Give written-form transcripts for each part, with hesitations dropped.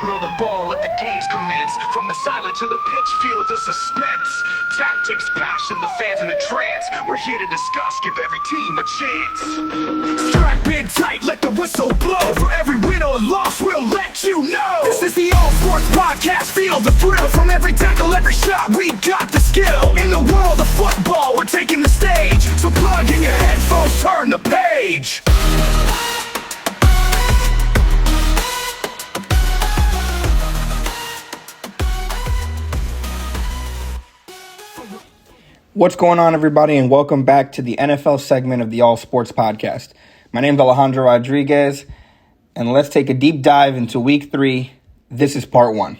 Roll the ball, let the games commence. From the silent to the pitch, feel the suspense. Tactics, passion, the fans in a trance. We're here to discuss, give every team a chance. Strap in tight, let the whistle blow. For every win or loss, we'll let you know. This is the All Sports Podcast, feel the thrill. From every tackle, every shot, we got the skill. In the world of football, we're taking the stage. So plug in your headphones, turn the page. What's going on, everybody, and welcome back to the NFL segment of the All Sports Podcast. My name is Alejandro Rodriguez, and let's take a deep dive into Week 3. This is Part 1.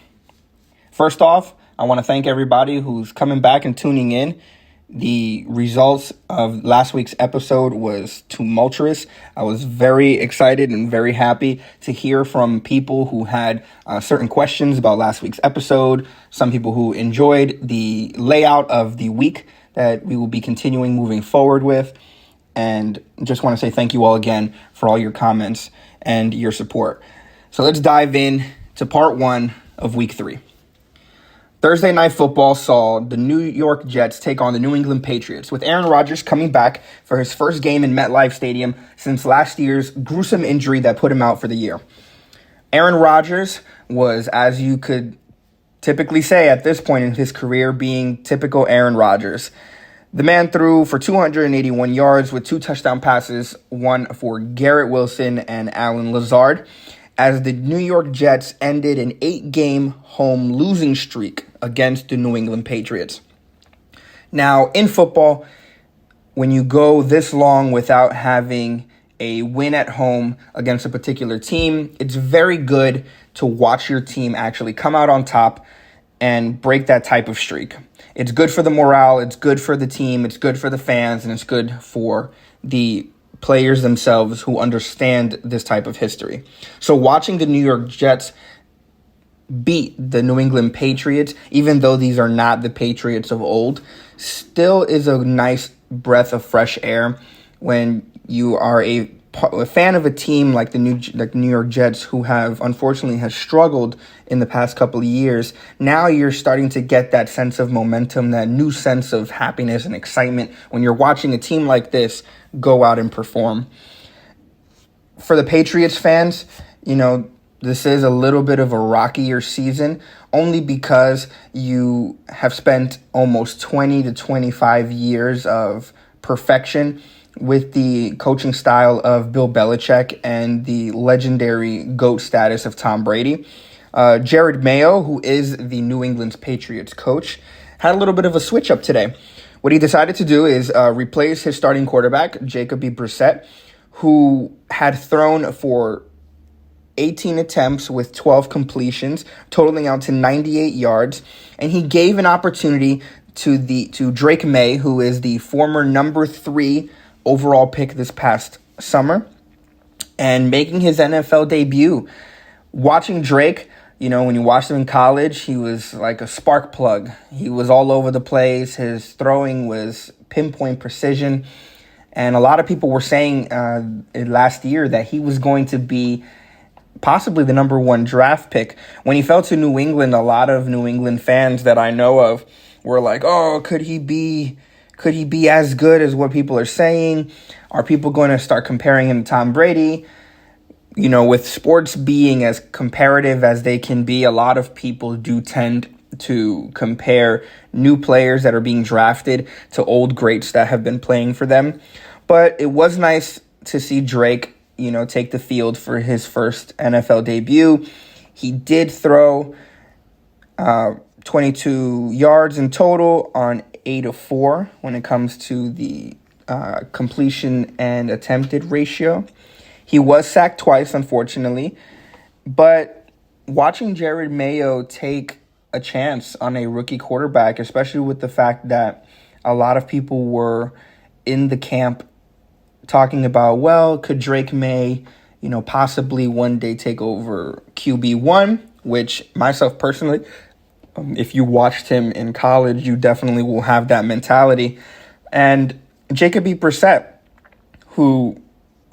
First off, I want to thank everybody who's coming back and tuning in. The results of last week's episode was tumultuous. I was very excited and very happy to hear from people who had certain questions about last week's episode, some people who enjoyed the layout of the week that we will be continuing moving forward with. And just want to say thank you all again for all your comments and your support. So let's dive in to Part 1 of Week 3. Thursday Night Football saw the New York Jets take on the New England Patriots, with Aaron Rodgers coming back for his first game in MetLife Stadium since last year's gruesome injury that put him out for the year. Aaron Rodgers was, as you could typically say at this point in his career, being typical Aaron Rodgers. The man threw for 281 yards with 2 touchdown passes, one for Garrett Wilson and Allen Lazard, as the New York Jets ended an 8-game home losing streak against the New England Patriots. Now, in football, when you go this long without having a win at home against a particular team, it's very good to watch your team actually come out on top and break that type of streak. It's good for the morale, it's good for the team, it's good for the fans, and it's good for the players themselves who understand this type of history. So watching the New York Jets beat the New England Patriots, even though these are not the Patriots of old, still is a nice breath of fresh air when you are a fan of a team like the New York Jets, who have unfortunately has struggled in the past couple of years. Now you're starting to get that sense of momentum, that new sense of happiness and excitement when you're watching a team like this go out and perform. For the Patriots fans, this is a little bit of a rockier season, only because you have spent almost 20 to 25 years of perfection with the coaching style of Bill Belichick and the legendary GOAT status of Tom Brady. Jared Mayo, who is the New England Patriots coach, had a little bit of a switch up today. What he decided to do is replace his starting quarterback, Jacoby Brissett, who had thrown for 18 attempts with 12 completions, totaling out to 98 yards, and he gave an opportunity to Drake May, who is the former number 3 overall pick this past summer, and making his NFL debut. Watching Drake, when you watched him in college, he was like a spark plug. He was all over the place. His throwing was pinpoint precision. And a lot of people were saying last year that he was going to be possibly the number 1 draft pick. When he fell to New England, a lot of New England fans that I know of were like, oh, could he be as good as what people are saying? Are people going to start comparing him to Tom Brady? With sports being as comparative as they can be, a lot of people do tend to compare new players that are being drafted to old greats that have been playing for them. But it was nice to see Drake, take the field for his first NFL debut. He did throw 22 yards in total on 8 of 4 when it comes to the completion and attempted ratio. He was sacked twice, unfortunately, but watching Jared Mayo take a chance on a rookie quarterback, especially with the fact that a lot of people were in the camp talking about, well, could Drake May, possibly one day take over QB1, which myself personally, if you watched him in college, you definitely will have that mentality. And Jacoby Brissett, who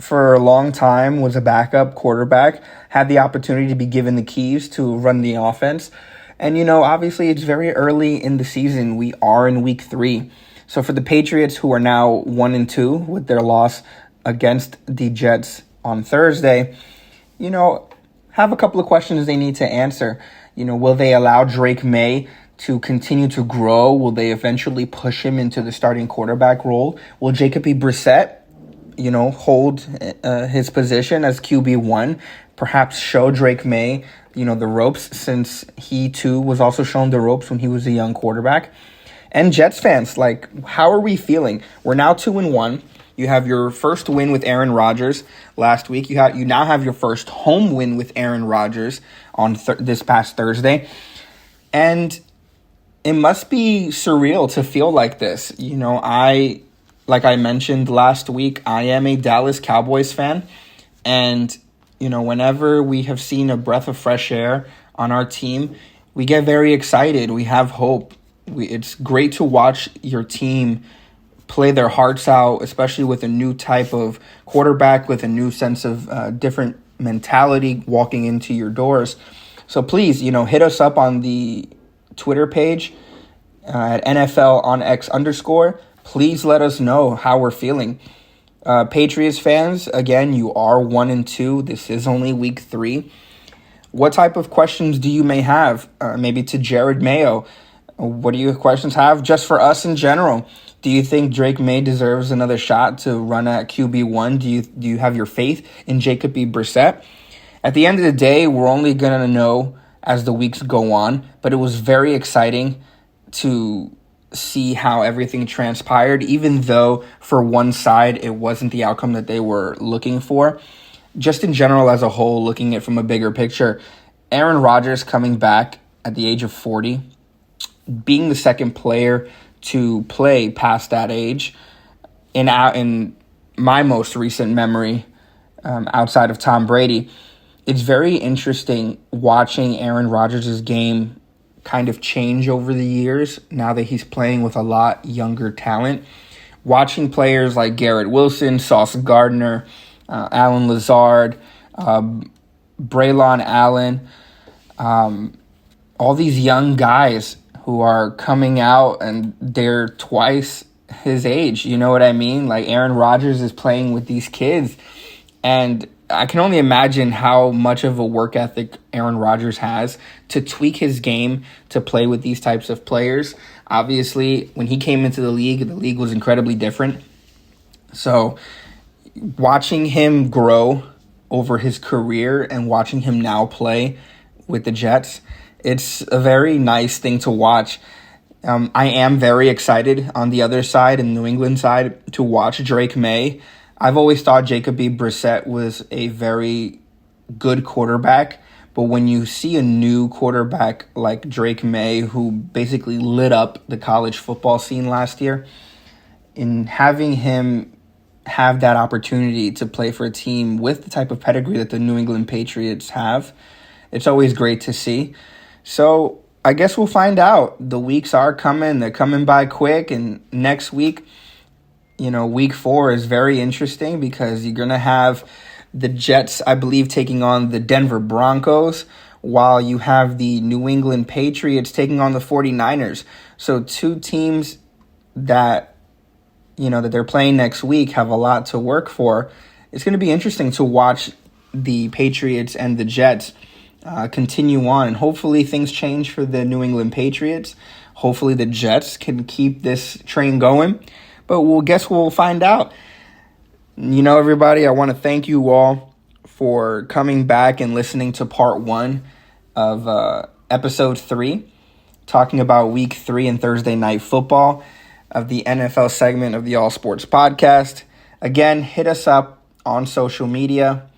for a long time was a backup quarterback, had the opportunity to be given the keys to run the offense. And, obviously it's very early in the season. We are in week 3. So for the Patriots, who are now 1-2 with their loss against the Jets on Thursday, have a couple of questions they need to answer. Will they allow Drake May to continue to grow? Will they eventually push him into the starting quarterback role? Will Jacoby Brissett, hold his position as QB1, perhaps show Drake May, the ropes, since he too was also shown the ropes when he was a young quarterback? And Jets fans, how are we feeling? We're now 2-1. You have your first win with Aaron Rodgers last week. You now have your first home win with Aaron Rodgers on this past Thursday. And it must be surreal to feel like this. Like I mentioned last week, I am a Dallas Cowboys fan. And, whenever we have seen a breath of fresh air on our team, we get very excited. We have hope. It's great to watch your team play their hearts out, especially with a new type of quarterback, with a new sense of different mentality walking into your doors. So please, hit us up on the Twitter page at NFL on X _. Please let us know how we're feeling. Patriots fans, again, you are 1-2. This is only week 3. What type of questions do you may have? Maybe to Jared Mayo. What do your questions have just for us in general? Do you think Drake May deserves another shot to run at QB1? Do you have your faith in Jacoby Brissett? At the end of the day, we're only going to know as the weeks go on, but it was very exciting to see how everything transpired, even though for one side it wasn't the outcome that they were looking for. Just in general as a whole, looking at it from a bigger picture, Aaron Rodgers coming back at the age of 40, being the second player to play past that age in my most recent memory, outside of Tom Brady, it's very interesting watching Aaron Rodgers' game kind of change over the years now that he's playing with a lot younger talent. Watching players like Garrett Wilson, Sauce Gardner, Alan Lazard, Braylon Allen, all these young guys who are coming out and they're twice his age. You know what I mean? Like Aaron Rodgers is playing with these kids. And I can only imagine how much of a work ethic Aaron Rodgers has to tweak his game to play with these types of players. Obviously, when he came into the league was incredibly different. So watching him grow over his career and watching him now play with the Jets, it's a very nice thing to watch. I am very excited on the other side, in the New England side, to watch Drake May. I've always thought Jacoby Brissett was a very good quarterback, but when you see a new quarterback like Drake May, who basically lit up the college football scene last year, in having him have that opportunity to play for a team with the type of pedigree that the New England Patriots have, it's always great to see. So I guess we'll find out. The weeks are coming. They're coming by quick. And next week, week 4 is very interesting because you're going to have the Jets, I believe, taking on the Denver Broncos, while you have the New England Patriots taking on the 49ers. So two teams that, that they're playing next week have a lot to work for. It's going to be interesting to watch the Patriots and the Jets continue on. And hopefully things change for the New England Patriots. Hopefully the Jets can keep this train going. But we'll find out. Everybody, I want to thank you all for coming back and listening to part 1 of episode 3, talking about week 3 and Thursday night football of the NFL segment of the All Sports Podcast. Again, hit us up on social media,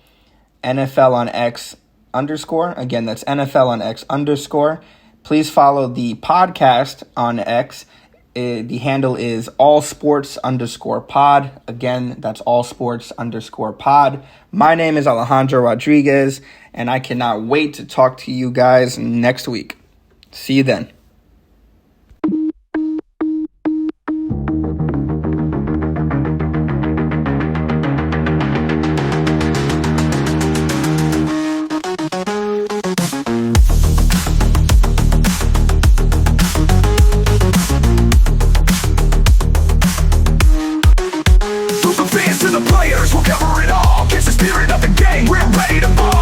NFL on X _. Again, that's NFL on X _. Please follow the podcast on X. The handle is allsports_pod. Again, that's allsports_pod. My name is Alejandro Rodriguez, and I cannot wait to talk to you guys next week. See you then. players will cover it all. It's the spirit of the game, we're ready to ball.